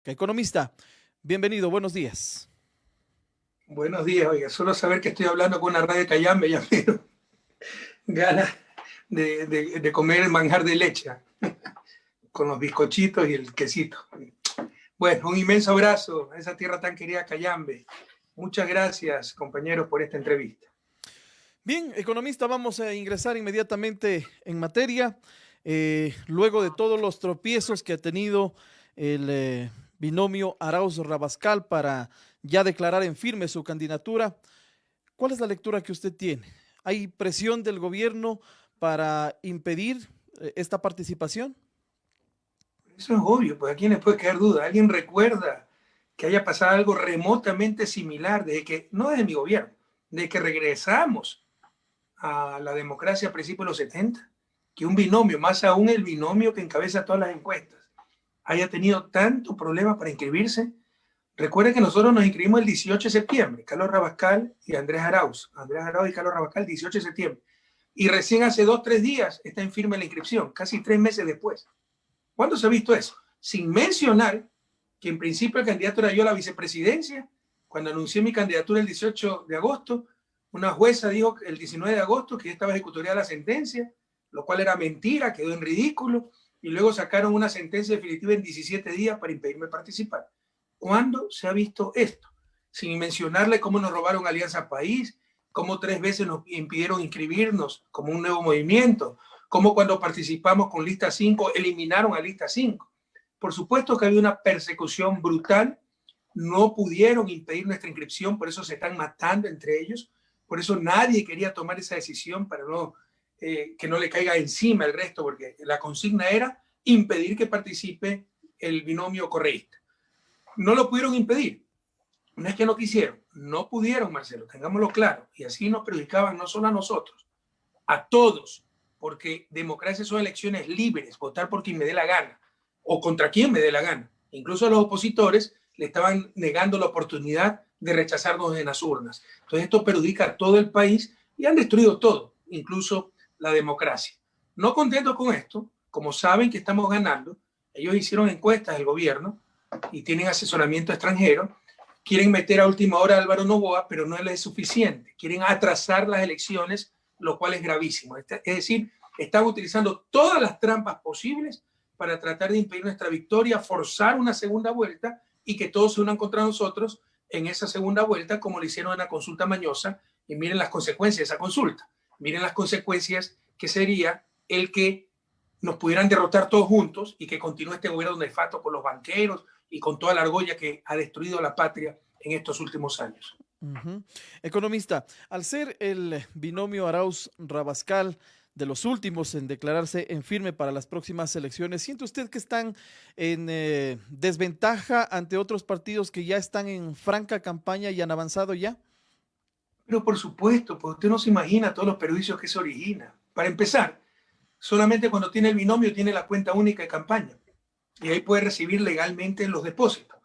Economista, bienvenido, buenos días. Buenos días, oiga, solo saber que estoy hablando con una radio Cayambe ya me dio ganas de comer el manjar de leche, con los bizcochitos y el quesito. Bueno, un inmenso abrazo a esa tierra tan querida Cayambe. Muchas gracias, compañeros, por esta entrevista. Bien, economista, vamos a ingresar inmediatamente en materia. Luego de todos los tropiezos que ha tenido el binomio Arauz-Rabascal para ya declarar en firme su candidatura, ¿cuál es la lectura que usted tiene? ¿Hay presión del gobierno para impedir esta participación? Eso es obvio, pues a quién les puede caer duda. ¿Alguien recuerda que haya pasado algo remotamente similar no desde mi gobierno, desde que regresamos a la democracia a principios de los 70? Que un binomio, más aún el binomio que encabeza todas las encuestas, haya tenido tanto problema para inscribirse. Recuerden que nosotros nos inscribimos el 18 de septiembre, Carlos Rabascal y Andrés Arauz y Carlos Rabascal, 18 de septiembre. Y recién hace 2 o 3 días está en firme la inscripción, casi 3 meses después. ¿Cuándo se ha visto eso? Sin mencionar que en principio el candidato era yo a la vicepresidencia. Cuando anuncié mi candidatura el 18 de agosto, una jueza dijo el 19 de agosto que ya estaba ejecutoriada la sentencia, lo cual era mentira, quedó en ridículo, y luego sacaron una sentencia definitiva en 17 días para impedirme participar. ¿Cuándo se ha visto esto? Sin mencionarle cómo nos robaron Alianza País, cómo 3 veces nos impidieron inscribirnos como un nuevo movimiento, cómo cuando participamos con lista 5 eliminaron a lista 5. Por supuesto que había una persecución brutal, no pudieron impedir nuestra inscripción, por eso se están matando entre ellos, por eso nadie quería tomar esa decisión para que no le caiga encima el resto, porque la consigna era impedir que participe el binomio correísta. No lo pudieron impedir, no es que no quisieron, no pudieron, Marcelo, tengámoslo claro, y así nos perjudicaban no solo a nosotros, a todos, porque democracia son elecciones libres, votar por quien me dé la gana o contra quien me dé la gana. Incluso a los opositores le estaban negando la oportunidad de rechazarnos en las urnas. Entonces esto perjudica a todo el país y han destruido todo, incluso la democracia. No contentos con esto, como saben que estamos ganando, ellos hicieron encuestas del gobierno y tienen asesoramiento extranjero, quieren meter a última hora a Álvaro Noboa, pero no les es suficiente. Quieren atrasar las elecciones, lo cual es gravísimo. Es decir, están utilizando todas las trampas posibles para tratar de impedir nuestra victoria, forzar una segunda vuelta y que todos se unan contra nosotros en esa segunda vuelta, como lo hicieron en la consulta mañosa. Y miren las consecuencias de esa consulta. Miren las consecuencias que sería el que nos pudieran derrotar todos juntos y que continúe este gobierno nefasto con los banqueros y con toda la argolla que ha destruido la patria en estos últimos años. Economista, al ser el binomio Arauz-Rabascal de los últimos en declararse en firme para las próximas elecciones, ¿siente usted que están en desventaja ante otros partidos que ya están en franca campaña y han avanzado ya? Pero por supuesto, pues usted no se imagina todos los perjuicios que se origina. Para empezar, solamente cuando tiene el binomio tiene la cuenta única de campaña y ahí puede recibir legalmente los depósitos.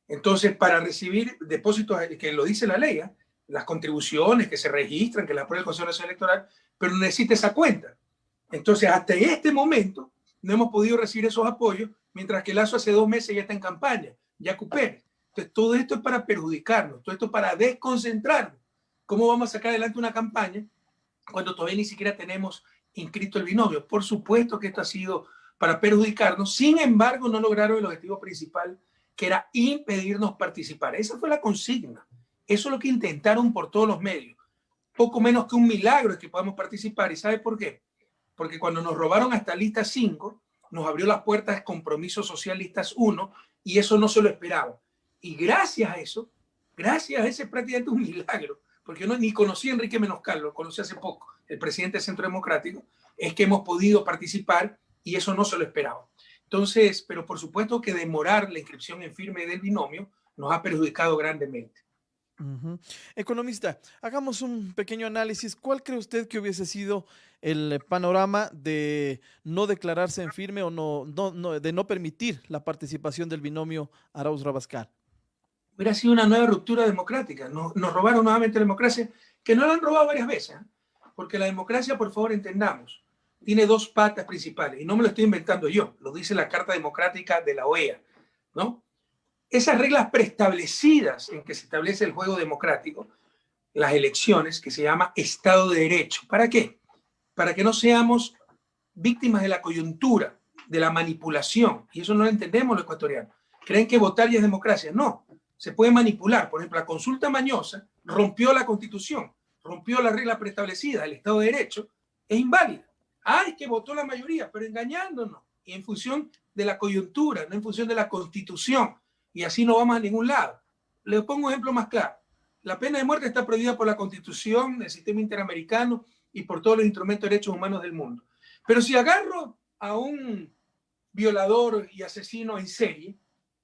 Entonces, para recibir depósitos, que lo dice la ley, las contribuciones que se registran, que las aprueba el Consejo Nacional Electoral, pero necesita esa cuenta. Entonces, hasta este momento, no hemos podido recibir esos apoyos, mientras que Lazo hace 2 meses ya está en campaña, ya cupé. Entonces, todo esto es para perjudicarnos, todo esto es para desconcentrarnos. ¿Cómo vamos a sacar adelante una campaña cuando todavía ni siquiera tenemos inscrito el binomio? Por supuesto que esto ha sido para perjudicarnos, sin embargo, no lograron el objetivo principal, que era impedirnos participar. Esa fue la consigna. Eso es lo que intentaron por todos los medios. Poco menos que un milagro es que podamos participar. ¿Y sabe por qué? Porque cuando nos robaron hasta lista 5, nos abrió las puertas Compromiso Social listas 1 y eso no se lo esperaba. Y gracias a eso, gracias a ese prácticamente un milagro, porque yo ni conocí a Enrique Menoscal, lo conocí hace poco, el presidente del Centro Democrático, es que hemos podido participar y eso no se lo esperaba. Entonces, pero por supuesto que demorar la inscripción en firme del binomio nos ha perjudicado grandemente. Economista, hagamos un pequeño análisis. ¿Cuál cree usted que hubiese sido el panorama de no declararse en firme o de no permitir la participación del binomio Arauz-Rabascal? Hubiera sido una nueva ruptura democrática. Nos robaron nuevamente la democracia, que no la han robado varias veces, porque la democracia, por favor, entendamos, tiene dos patas principales, y no me lo estoy inventando yo, lo dice la Carta Democrática de la OEA, ¿no? esas reglas preestablecidas en que se establece el juego democrático, las elecciones, que se llama Estado de Derecho. ¿Para qué? Para que no seamos víctimas de la coyuntura, de la manipulación. Y eso no lo entendemos los ecuatorianos. Creen que votar ya es democracia. No, se puede manipular. Por ejemplo, la consulta mañosa rompió la Constitución, rompió la regla preestablecida, el Estado de Derecho, es inválida. Es que votó la mayoría, pero engañándonos. Y en función de la coyuntura, no en función de la Constitución. Y así no vamos a ningún lado. Les pongo un ejemplo más claro. La pena de muerte está prohibida por la Constitución, el sistema interamericano y por todos los instrumentos de derechos humanos del mundo. Pero si agarro a un violador y asesino en serie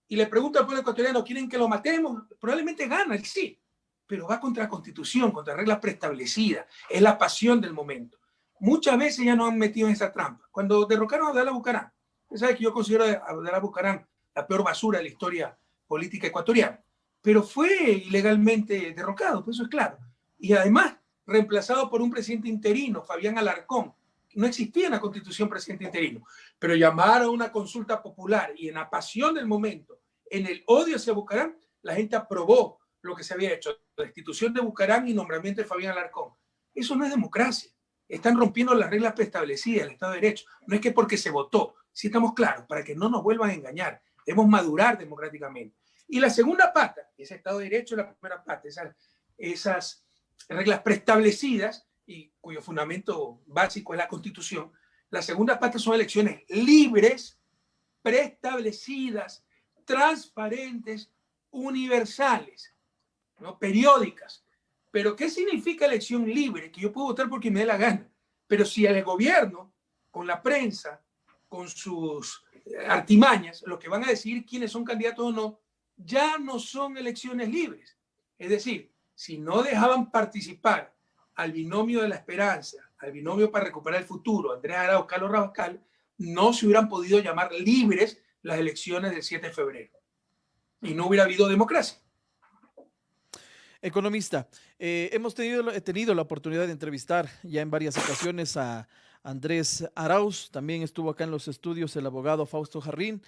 y le pregunto al pueblo ecuatoriano, ¿quieren que lo matemos? Probablemente gana, sí, pero va contra la Constitución, contra reglas preestablecidas. Es la pasión del momento. Muchas veces ya nos han metido en esa trampa. Cuando derrocaron a Abdalá Bucaram, usted sabe que yo considero a Abdalá Bucaram la peor basura de la historia política ecuatoriana, pero fue ilegalmente derrocado, pues eso es claro. Y además reemplazado por un presidente interino, Fabián Alarcón. No existía en la Constitución presidente interino, pero llamaron a una consulta popular y en la pasión del momento, en el odio hacia Bucaram, la gente aprobó lo que se había hecho, la destitución de Bucaram y nombramiento de Fabián Alarcón. Eso no es democracia. Están rompiendo las reglas preestablecidas del Estado de Derecho. No es que porque se votó, si estamos claros, para que no nos vuelvan a engañar. Debemos madurar democráticamente. Y la segunda pata, ese Estado de Derecho, la primera pata, esas reglas preestablecidas y cuyo fundamento básico es la Constitución. La segunda pata son elecciones libres, preestablecidas, transparentes, universales, ¿no? Periódicas. Pero ¿qué significa elección libre? Que yo puedo votar porque me dé la gana. Pero si el gobierno, con la prensa, con sus artimañas, los que van a decidir quiénes son candidatos o no, ya no son elecciones libres. Es decir, si no dejaban participar al binomio de la esperanza, al binomio para recuperar el futuro, Andrés Arauz, Carlos Rabascal, no se hubieran podido llamar libres las elecciones del 7 de febrero. Y no hubiera habido democracia. Economista, hemos tenido la oportunidad de entrevistar ya en varias ocasiones a Andrés Arauz, también estuvo acá en los estudios el abogado Fausto Jarrín.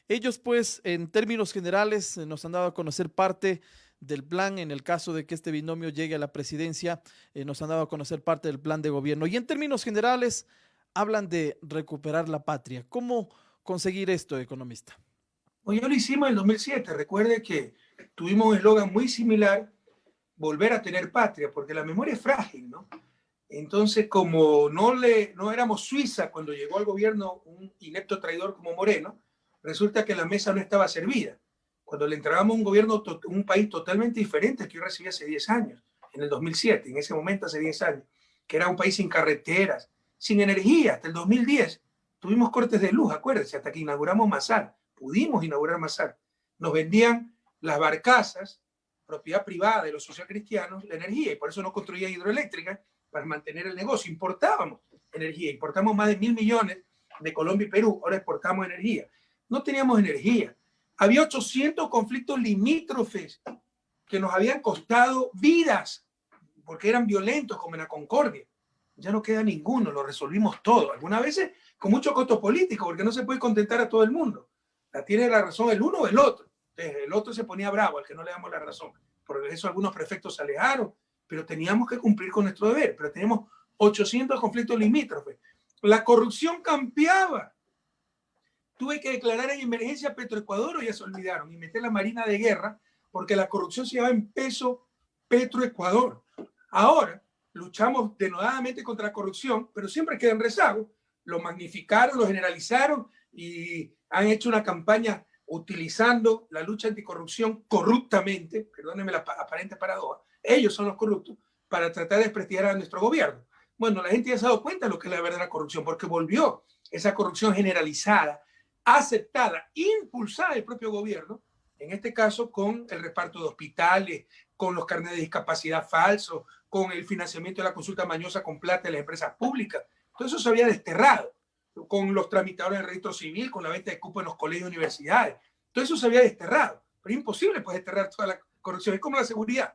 Ellos, pues, en términos generales, nos han dado a conocer parte del plan en el caso de que este binomio llegue a la presidencia, nos han dado a conocer parte del plan de gobierno. Y en términos generales, hablan de recuperar la patria. ¿Cómo conseguir esto, economista? Pues ya lo hicimos en el 2007. Recuerde que tuvimos un eslogan muy similar, volver a tener patria, porque la memoria es frágil, ¿no? Entonces, como no éramos Suiza cuando llegó al gobierno un inepto traidor como Moreno, resulta que la mesa no estaba servida. Cuando le entregamos un gobierno, un país totalmente diferente que yo recibí hace 10 años, en el 2007, en ese momento hace 10 años, que era un país sin carreteras, sin energía, hasta el 2010. Tuvimos cortes de luz, acuérdense, hasta que inauguramos Masar. Pudimos inaugurar Masar. Nos vendían las barcazas, propiedad privada de los socialcristianos, la energía, y por eso no construían hidroeléctricas para mantener el negocio. Importábamos energía, importamos más de 1.000 millones de Colombia y Perú, ahora exportamos energía. No teníamos energía. Había 800 conflictos limítrofes que nos habían costado vidas, porque eran violentos, como en la Concordia. Ya no queda ninguno, lo resolvimos todo. Algunas veces con mucho costo político, porque no se puede contentar a todo el mundo. Tiene la razón el uno o el otro. Entonces, el otro se ponía bravo al que no le damos la razón. Por eso algunos prefectos se alejaron, pero teníamos que cumplir con nuestro deber. Pero tenemos 800 conflictos limítrofes. La corrupción campeaba. Tuve que declarar en emergencia Petroecuador, o ya se olvidaron, y meter la Marina de Guerra, porque la corrupción se llevaba en peso Petroecuador. Ahora luchamos denodadamente contra la corrupción, pero siempre queda en rezago. Lo magnificaron, lo generalizaron y han hecho una campaña utilizando la lucha anticorrupción corruptamente, perdónenme la aparente paradoja, ellos son los corruptos, para tratar de desprestigiar a nuestro gobierno. Bueno, la gente ya se ha dado cuenta de lo que es la verdadera corrupción, porque volvió esa corrupción generalizada, aceptada, impulsada del propio gobierno, en este caso con el reparto de hospitales, con los carnets de discapacidad falsos, con el financiamiento de la consulta mañosa con plata de las empresas públicas. Todo eso se había desterrado, con los tramitadores de registro civil, con la venta de cupos en los colegios y universidades. Todo eso se había desterrado, pero es imposible pues desterrar toda la corrupción. Es como la seguridad.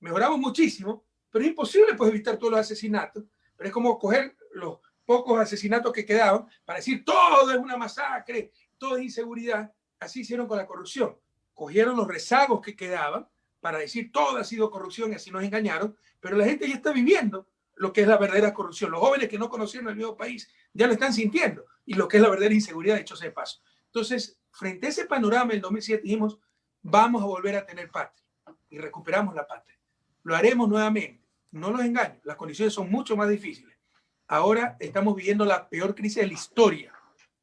Mejoramos muchísimo, pero es imposible pues evitar todos los asesinatos. Pero es como coger los pocos asesinatos que quedaban para decir todo es una masacre, todo es inseguridad. Así hicieron con la corrupción. cogieron los rezagos que quedaban para decir todo ha sido corrupción y así nos engañaron, pero la gente ya está viviendo lo que es la verdadera corrupción. Los jóvenes que no conocieron el nuevo país ya lo están sintiendo y lo que es la verdadera inseguridad, de hecho, se paso. Entonces, frente a ese panorama, en 2007 dijimos, vamos a volver a tener patria y recuperamos la patria. Lo haremos nuevamente. No los engaño, las condiciones son mucho más difíciles. Ahora estamos viviendo la peor crisis de la historia.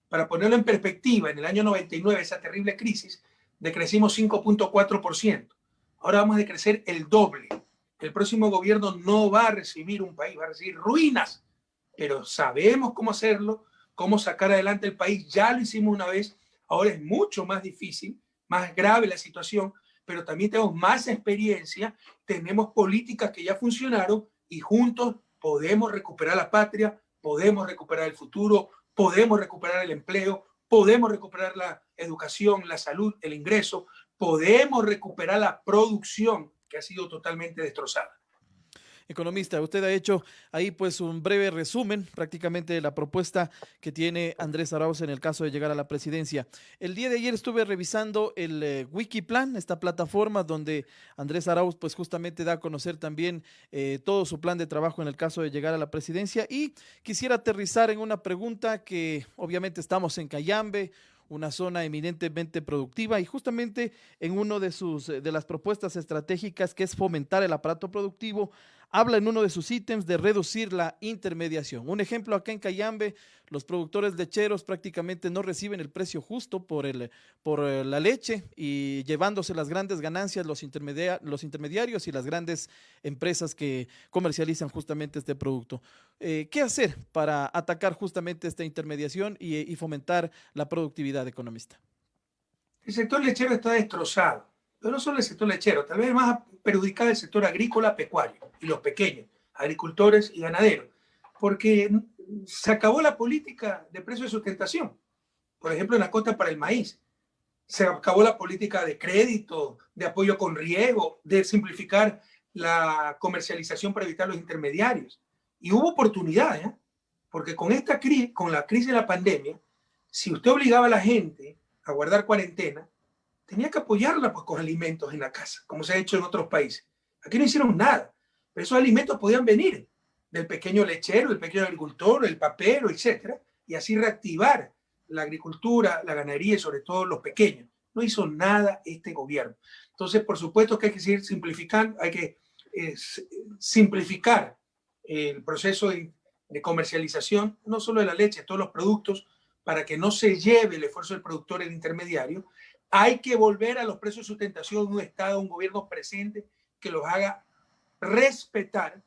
Para ponerlo en perspectiva, en el año 99, esa terrible crisis, decrecimos 5.4%. Ahora vamos a decrecer el doble. El próximo gobierno no va a recibir un país, va a recibir ruinas, pero sabemos cómo hacerlo, cómo sacar adelante el país. Ya lo hicimos una vez, ahora es mucho más difícil, más grave la situación, pero también tenemos más experiencia, tenemos políticas que ya funcionaron y juntos podemos recuperar la patria, podemos recuperar el futuro, podemos recuperar el empleo, podemos recuperar la educación, la salud, el ingreso, podemos recuperar la producción que ha sido totalmente destrozada. Economista, usted ha hecho ahí pues un breve resumen prácticamente de la propuesta que tiene Andrés Arauz en el caso de llegar a la presidencia. El día de ayer estuve revisando el Wikiplan, esta plataforma donde Andrés Arauz pues justamente da a conocer también todo su plan de trabajo en el caso de llegar a la presidencia, y quisiera aterrizar en una pregunta que obviamente estamos en Cayambe, una zona eminentemente productiva, y justamente en uno de las propuestas estratégicas, que es fomentar el aparato productivo, habla en uno de sus ítems de reducir la intermediación. Un ejemplo, acá en Cayambe, los productores lecheros prácticamente no reciben el precio justo por la leche, y llevándose las grandes ganancias los intermediarios y las grandes empresas que comercializan justamente este producto. ¿Qué hacer para atacar justamente esta intermediación y fomentar la productividad, economista? El sector lechero está destrozado, pero no solo el sector lechero, tal vez más perjudicado el sector agrícola, pecuario y los pequeños, agricultores y ganaderos, porque se acabó la política de precio de sustentación. Por ejemplo, en la costa para el maíz, se acabó la política de crédito, de apoyo con riego, de simplificar la comercialización para evitar los intermediarios. Y hubo oportunidades, ¿eh? Porque con con la crisis de la pandemia, si usted obligaba a la gente a guardar cuarentena, tenía que apoyarla pues, con alimentos en la casa, como se ha hecho en otros países. Aquí no hicieron nada, pero esos alimentos podían venir del pequeño lechero, del pequeño agricultor, el papero, etcétera, y así reactivar la agricultura, la ganadería y sobre todo los pequeños. No hizo nada este gobierno. Entonces, por supuesto que hay que seguir simplificando, hay que simplificar el proceso de comercialización, no solo de la leche, todos los productos, para que no se lleve el esfuerzo del productor, el intermediario. Hay que volver a los precios de sustentación de un Estado, un gobierno presente que los haga respetar.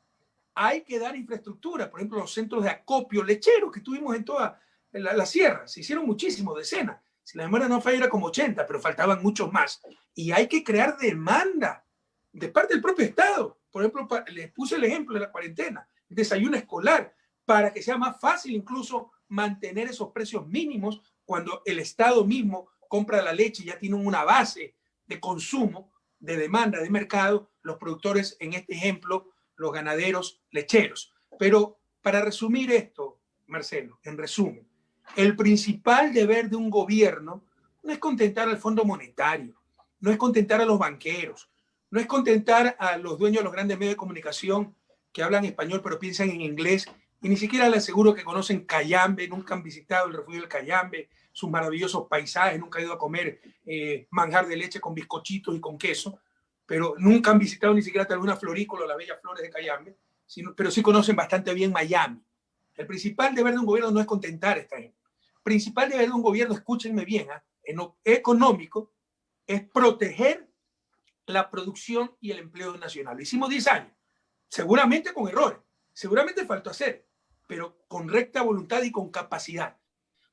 Hay que dar infraestructura, por ejemplo, los centros de acopio lechero que tuvimos en toda la sierra. Se hicieron muchísimos, decenas. Si la memoria no falla, era como 80, pero faltaban muchos más. Y hay que crear demanda de parte del propio Estado. Por ejemplo, les puse el ejemplo de la cuarentena, el desayuno escolar, para que sea más fácil incluso mantener esos precios mínimos cuando el Estado mismo compra la leche y ya tienen una base de consumo, de demanda, de mercado, los productores, en este ejemplo, los ganaderos lecheros. Pero para resumir esto, Marcelo, en resumen, el principal deber de un gobierno no es contentar al Fondo Monetario, no es contentar a los banqueros, no es contentar a los dueños de los grandes medios de comunicación que hablan español pero piensan en inglés, y ni siquiera les aseguro que conocen Cayambe, nunca han visitado el refugio del Cayambe, sus maravillosos paisajes, nunca han ido a comer manjar de leche con bizcochitos y con queso, pero nunca han visitado ni siquiera tal vez una florícola, las bellas flores de Cayambe, pero sí conocen bastante bien Miami. El principal deber de un gobierno no es contentar a esta gente. El principal deber de un gobierno, escúchenme bien, en lo económico, es proteger la producción y el empleo nacional. Lo hicimos 10 años, seguramente con errores, seguramente faltó hacer, pero con recta voluntad y con capacidad.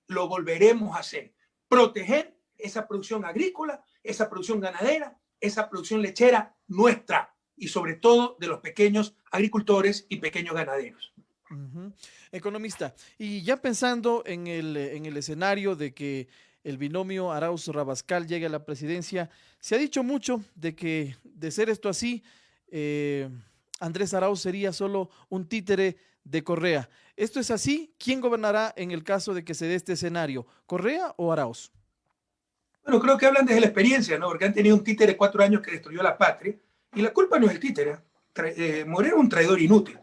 Lo volveremos a hacer. Proteger esa producción agrícola, esa producción ganadera, esa producción lechera nuestra y sobre todo de los pequeños agricultores y pequeños ganaderos. Economista, y ya pensando en el escenario de que el binomio Arauz-Rabascal llegue a la presidencia, se ha dicho mucho de que, de ser esto así, Andrés Arauz sería solo un títere de Correa. ¿Esto es así? ¿Quién gobernará en el caso de que se dé este escenario? ¿Correa o Arauz? Bueno, creo que hablan desde la experiencia, ¿no? Porque han tenido un títere 4 años que destruyó la patria y la culpa no es el títere. Moreno es un traidor inútil,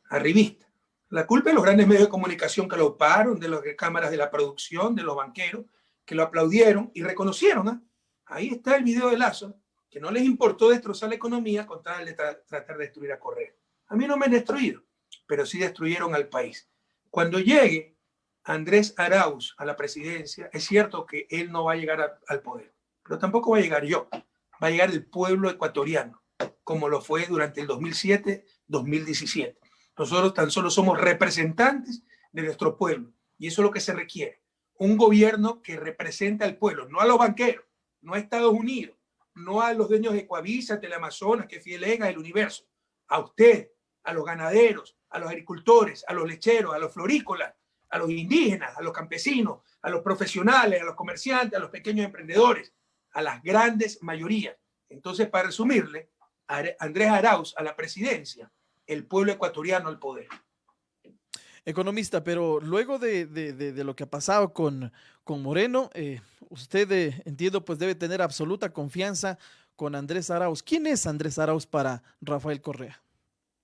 arribista. La culpa es los grandes medios de comunicación que lo oparon, de las cámaras de la producción, de los banqueros, que lo aplaudieron y reconocieron. ¿Eh? Ahí está el video de Lazo, que no les importó destrozar la economía con tal de tratar de destruir a Correa. A mí no me han destruido, pero sí destruyeron al país. Cuando llegue Andrés Arauz a la presidencia, es cierto que él no va a llegar al poder, pero tampoco va a llegar yo, va a llegar el pueblo ecuatoriano, como lo fue durante el 2007-2017. Nosotros tan solo somos representantes de nuestro pueblo y eso es lo que se requiere. Un gobierno que represente al pueblo, no a los banqueros, no a Estados Unidos, no a los dueños de Ecuavisa, Teleamazonas, que Fielega, el universo, a usted, a los ganaderos, a los agricultores, a los lecheros, a los florícolas, a los indígenas, a los campesinos, a los profesionales, a los comerciantes, a los pequeños emprendedores, a las grandes mayorías. Entonces, para resumirle, Andrés Arauz a la presidencia, el pueblo ecuatoriano al poder. Economista, pero luego de lo que ha pasado con Moreno, usted, entiendo, pues debe tener absoluta confianza con Andrés Arauz. ¿Quién es Andrés Arauz para Rafael Correa?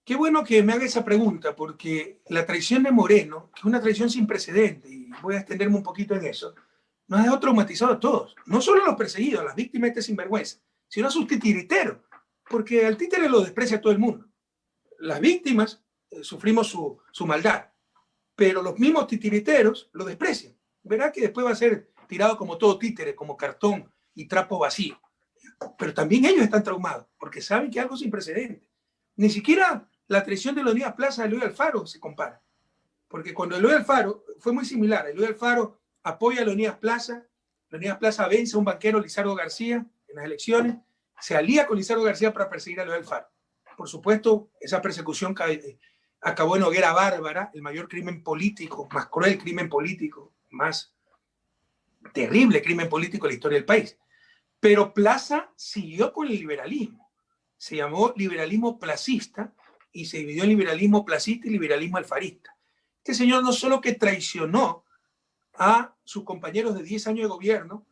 Qué bueno que me haga esa pregunta, porque la traición de Moreno, que es una traición sin precedentes, y voy a extenderme un poquito en eso, nos ha dejado traumatizados a todos, no solo a los perseguidos, a las víctimas de este sinvergüenza, sino a sus titiriteros, porque al títere lo desprecia todo el mundo. Las víctimas sufrimos su maldad, pero los mismos titiriteros lo desprecian. Verá que después va a ser tirado como todo títere, como cartón y trapo vacío. Pero también ellos están traumados, porque saben que es algo sin precedentes. Ni siquiera la traición de Leonidas Plaza a Eloy Alfaro se compara. Porque cuando Eloy Alfaro fue muy similar, Eloy Alfaro apoya a Leonidas Plaza vence a un banquero, Lizardo García, en las elecciones, se alía con Lizardo García para perseguir a Eloy Alfaro. Por supuesto, esa persecución acabó en hoguera bárbara, el mayor crimen político, más cruel crimen político, más terrible crimen político de la historia del país. Pero Plaza siguió con el liberalismo. Se llamó liberalismo placista y se dividió en liberalismo placista y liberalismo alfarista. Este señor no solo que traicionó a sus compañeros de 10 años de gobierno,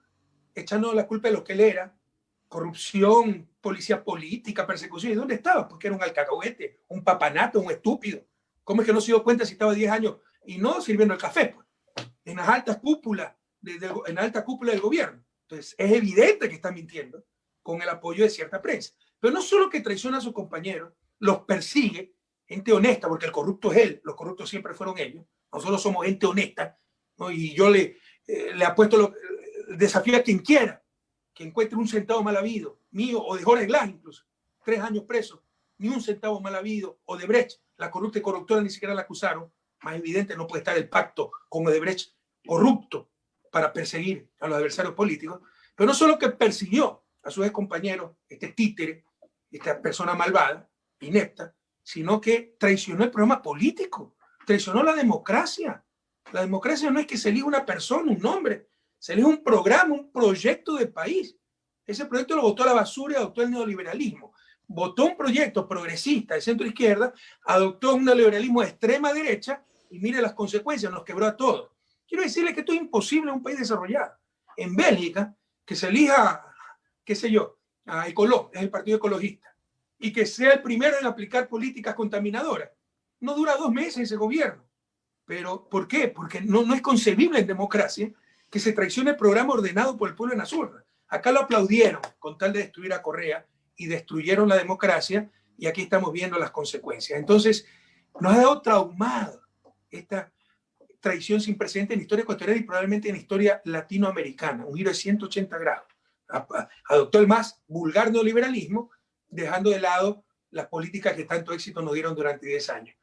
echando la culpa de lo que él era, corrupción, policía política, persecución. ¿Y dónde estaba? Porque era un alcahuete, un papanato, un estúpido. ¿Cómo es que no se dio cuenta si estaba 10 años y no sirviendo el café? Pues? En las altas cúpulas, en la alta cúpula del gobierno. Entonces, es evidente que está mintiendo con el apoyo de cierta prensa. Pero no solo que traiciona a sus compañeros, los persigue, gente honesta, porque el corrupto es él, los corruptos siempre fueron ellos. Nosotros somos gente honesta, ¿no? Y yo le apuesto, desafío a quien quiera que encuentre un centavo mal habido, mío o de Jorge Glass incluso, 3 años preso, ni un centavo mal habido, o de Brecht, la corrupta y corruptora ni siquiera la acusaron. Más evidente no puede estar el pacto con Odebrecht corrupto para perseguir a los adversarios políticos, pero no solo que persiguió a sus ex compañeros, este títere, esta persona malvada, inepta, sino que traicionó el programa político, traicionó la democracia. La democracia no es que se elija una persona, un nombre, se elige un programa, un proyecto de país. Ese proyecto lo votó a la basura y adoptó el neoliberalismo. Votó un proyecto progresista de centro izquierda, adoptó un neoliberalismo de extrema derecha y mire las consecuencias, nos quebró a todos. Quiero decirle que esto es imposible en un país desarrollado. En Bélgica, que se elija, qué sé yo, a Ecoló, es el partido ecologista, y que sea el primero en aplicar políticas contaminadoras. No dura 2 meses ese gobierno. Pero, ¿por qué? Porque no es concebible en democracia que se traicione el programa ordenado por el pueblo en las urnas. Acá lo aplaudieron con tal de destruir a Correa y destruyeron la democracia y aquí estamos viendo las consecuencias. Entonces, nos ha dado traumado esta traición sin precedentes en la historia ecuatoriana y probablemente en la historia latinoamericana, un giro de 180 grados. Adoptó el más vulgar neoliberalismo, dejando de lado las políticas que tanto éxito nos dieron durante 10 años.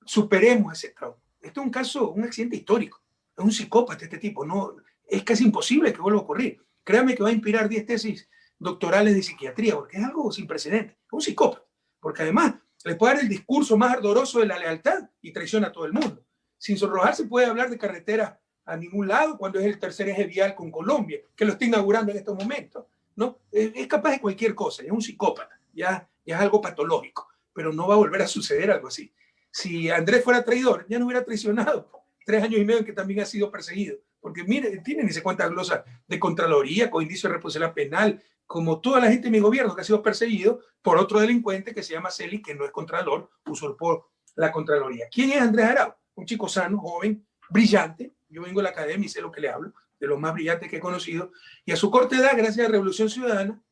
Superemos ese trauma. Esto es un caso, un accidente histórico. Es un psicópata este tipo. No, es casi imposible que vuelva a ocurrir. Créame que va a inspirar 10 tesis doctorales de psiquiatría, porque es algo sin precedentes. Es un psicópata. Porque además le puede dar el discurso más ardoroso de la lealtad y traiciona a todo el mundo. Sin sonrojarse puede hablar de carreteras a ningún lado cuando es el tercer eje vial con Colombia, que lo está inaugurando en estos momentos. ¿No? Es capaz de cualquier cosa. Es un psicópata. Ya es algo patológico. Pero no va a volver a suceder algo así. Si Andrés fuera traidor, ya no hubiera traicionado 3 años y medio en que también ha sido perseguido porque mire, tiene ni se cuántas glosas de Contraloría, con indicio de responsabilidad penal, como toda la gente de mi gobierno que ha sido perseguido por otro delincuente que se llama Celi, que no es Contralor, usurpó la Contraloría. ¿Quién es Andrés Arauz? Un chico sano, joven, brillante. Yo vengo de la academia y sé lo que le hablo, de los más brillantes que he conocido. Y a su corta edad, gracias a la Revolución Ciudadana,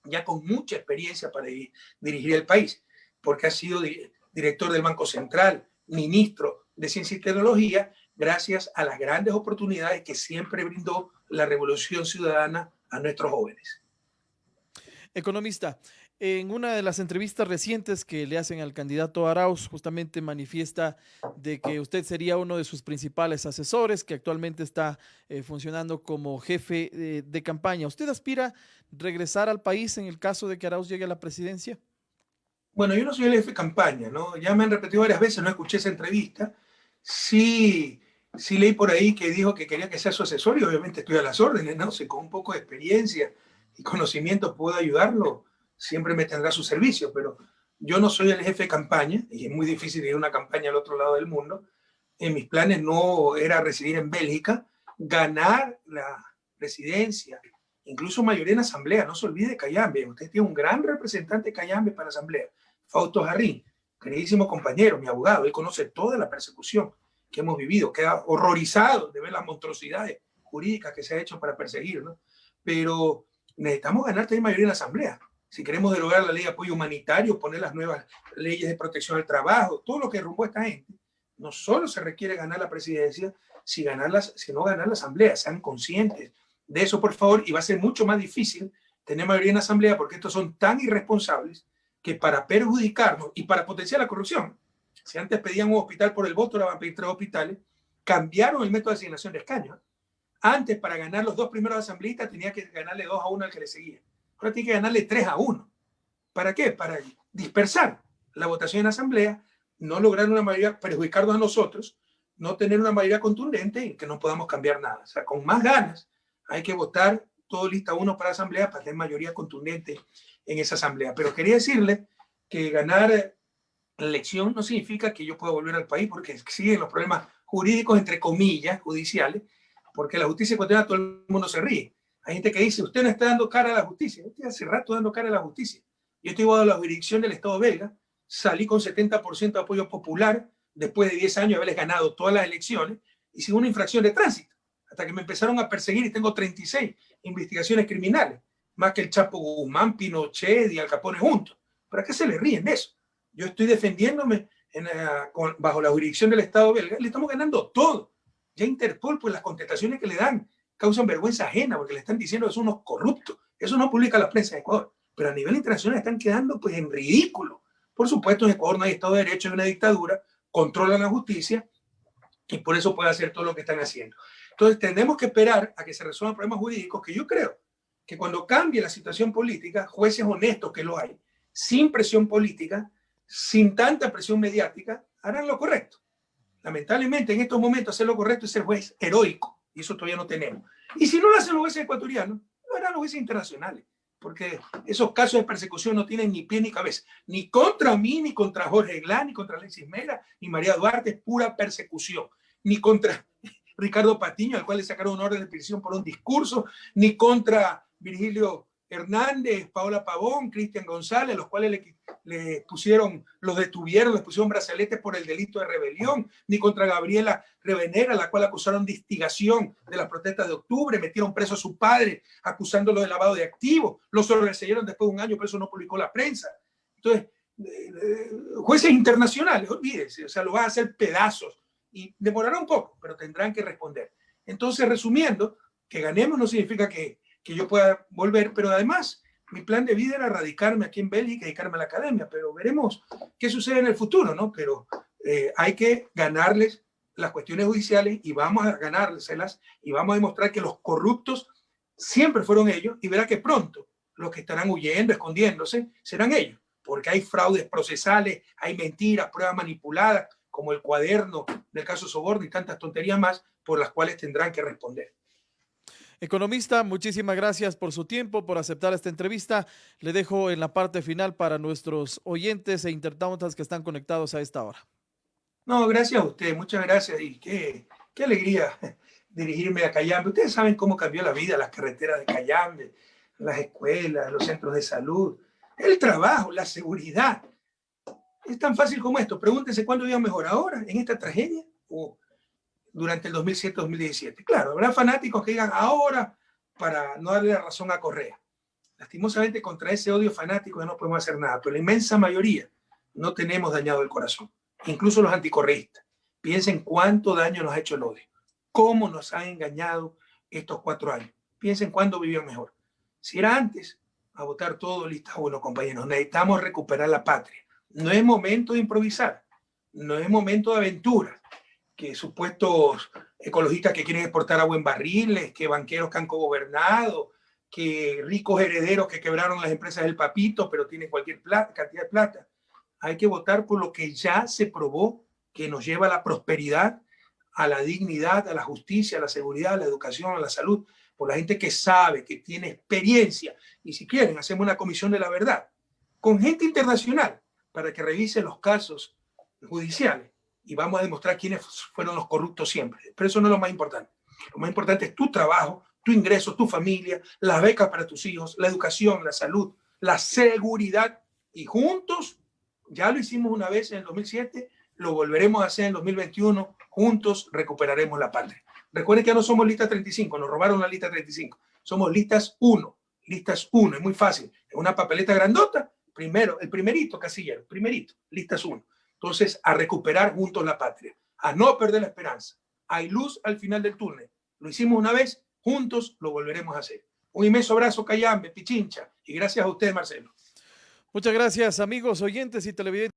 ya con mucha experiencia para dirigir el país, porque ha sido director del Banco Central, ministro de Ciencia y Tecnología, gracias a las grandes oportunidades que siempre brindó la Revolución Ciudadana a nuestros jóvenes. Economista, en una de las entrevistas recientes que le hacen al candidato Arauz, justamente manifiesta de que usted sería uno de sus principales asesores, que actualmente está funcionando como jefe de campaña. ¿Usted aspira a regresar al país en el caso de que Arauz llegue a la presidencia? Bueno, yo no soy el jefe de campaña, ¿no? Ya me han repetido varias veces, no escuché esa entrevista. Sí, sí leí por ahí que dijo que quería que sea su asesor y obviamente estoy a las órdenes, ¿no? Si con un poco de experiencia y conocimiento puedo ayudarlo, siempre me tendrá su servicio, pero yo no soy el jefe de campaña y es muy difícil ir a una campaña al otro lado del mundo. En mis planes no era residir en Bélgica, ganar la presidencia, incluso mayoría en asamblea. No se olvide de Cayambe, usted tiene un gran representante de Cayambe para la asamblea. Fausto Jarrín, queridísimo compañero, mi abogado, él conoce toda la persecución que hemos vivido, queda horrorizado de ver las monstruosidades jurídicas que se ha hecho para perseguir, ¿no? Pero necesitamos ganar también mayoría en la Asamblea. Si queremos derogar la ley de apoyo humanitario, poner las nuevas leyes de protección al trabajo, todo lo que derrumbó esta gente, no solo se requiere ganar la presidencia, sino ganar la Asamblea. Sean conscientes de eso, por favor, y va a ser mucho más difícil tener mayoría en la Asamblea porque estos son tan irresponsables que para perjudicarnos y para potenciar la corrupción, si antes pedían un hospital por el voto, ahora van a pedir 3 hospitales, cambiaron el método de asignación de escaños. Antes, para ganar los 2 primeros asambleístas, tenía que ganarle 2-1 al que le seguía. Ahora tiene que ganarle 3-1. ¿Para qué? Para dispersar la votación en la asamblea, no lograr una mayoría, perjudicarnos a nosotros, no tener una mayoría contundente y que no podamos cambiar nada. O sea, con más ganas hay que votar todo lista 1 para la asamblea para tener mayoría contundente en esa asamblea. Pero quería decirle que ganar la elección no significa que yo pueda volver al país porque siguen los problemas jurídicos, entre comillas, judiciales, porque la justicia ecuatoriana todo el mundo se ríe. Hay gente que dice, usted no está dando cara a la justicia. Yo estoy hace rato dando cara a la justicia. Yo estoy bajo la jurisdicción del Estado belga, salí con 70% de apoyo popular después de 10 años de haberles ganado todas las elecciones y sin una infracción de tránsito, hasta que me empezaron a perseguir y tengo 36 investigaciones criminales, más que el Chapo Guzmán, Pinochet y Al Capone juntos. ¿Para qué se le ríen de eso? Yo estoy defendiéndome bajo la jurisdicción del Estado belga, le estamos ganando todo. Ya Interpol, pues las contestaciones que le dan causan vergüenza ajena porque le están diciendo que son unos corruptos. Eso no publica la prensa de Ecuador, pero a nivel internacional están quedando pues en ridículo. Por supuesto, en Ecuador no hay Estado de Derecho, hay una dictadura, controlan la justicia y por eso puede hacer todo lo que están haciendo. Entonces tenemos que esperar a que se resuelvan problemas jurídicos que yo creo que cuando cambie la situación política, jueces honestos que lo hay, sin presión política, sin tanta presión mediática, harán lo correcto. Lamentablemente, en estos momentos, hacer lo correcto es ser juez heroico, y eso todavía no tenemos. Y si no lo hacen los jueces ecuatorianos, lo harán los jueces internacionales, porque esos casos de persecución no tienen ni pie ni cabeza, ni contra mí, ni contra Jorge Glá, ni contra Alexis Mera, ni María Duarte, es pura persecución, ni contra Ricardo Patiño, al cual le sacaron una orden de prisión por un discurso, ni contra Virgilio Hernández, Paola Pavón, Cristian González, los cuales le pusieron, los detuvieron, les pusieron brazaletes por el delito de rebelión, ni contra Gabriela Revenera, la cual acusaron de instigación de las protestas de octubre, metieron preso a su padre acusándolo de lavado de activos, lo sobreseyeron después de un año, pero eso no publicó la prensa. Entonces, jueces internacionales, olvídese, o sea, lo van a hacer pedazos y demorará un poco, pero tendrán que responder. Entonces, resumiendo, que ganemos no significa que yo pueda volver, pero además mi plan de vida era radicarme aquí en Bélgica y dedicarme a la academia, pero veremos qué sucede en el futuro, ¿no? Pero hay que ganarles las cuestiones judiciales y vamos a ganárselas y vamos a demostrar que los corruptos siempre fueron ellos y verá que pronto los que estarán huyendo, escondiéndose, serán ellos, porque hay fraudes procesales, hay mentiras, pruebas manipuladas, como el cuaderno del caso Soborno y tantas tonterías más por las cuales tendrán que responder. Economista, muchísimas gracias por su tiempo, por aceptar esta entrevista. Le dejo en la parte final para nuestros oyentes e internautas que están conectados a esta hora. No, gracias a usted, muchas gracias y qué alegría dirigirme a Cayambe. Ustedes saben cómo cambió la vida, las carreteras de Cayambe, las escuelas, los centros de salud, el trabajo, la seguridad. Es tan fácil como esto. Pregúntense cuándo iba mejor, ahora, en esta tragedia, o durante el 2007-2017. Claro, habrá fanáticos que digan ahora para no darle la razón a Correa. Lastimosamente, contra ese odio fanático ya no podemos hacer nada, pero la inmensa mayoría no tenemos dañado el corazón, incluso los anticorreístas. Piensen cuánto daño nos ha hecho el odio, cómo nos han engañado estos 4 años. Piensen cuándo vivían mejor. Si era antes, a votar todo, lista, bueno, compañeros, necesitamos recuperar la patria. No es momento de improvisar, no es momento de aventura, que supuestos ecologistas que quieren exportar agua en barriles, que banqueros que han cogobernado, que ricos herederos que quebraron las empresas del papito, pero tienen cualquier cantidad de plata. Hay que votar por lo que ya se probó que nos lleva a la prosperidad, a la dignidad, a la justicia, a la seguridad, a la educación, a la salud, por la gente que sabe, que tiene experiencia. Y si quieren, hacemos una comisión de la verdad con gente internacional para que revise los casos judiciales y vamos a demostrar quiénes fueron los corruptos siempre. Pero eso no es lo más importante. Lo más importante es tu trabajo, tu ingreso, tu familia, las becas para tus hijos, la educación, la salud, la seguridad. Y juntos, ya lo hicimos una vez en el 2007, lo volveremos a hacer en el 2021, juntos recuperaremos la patria. Recuerden que ya no somos lista 35, nos robaron la lista 35. Somos listas 1, es muy fácil. Es una papeleta grandota, primero, el primerito casillero, primerito, listas 1. Entonces, a recuperar juntos la patria, a no perder la esperanza. Hay luz al final del túnel. Lo hicimos una vez, juntos lo volveremos a hacer. Un inmenso abrazo, Cayambe, Pichincha, y gracias a ustedes, Marcelo. Muchas gracias, amigos, oyentes y televidentes.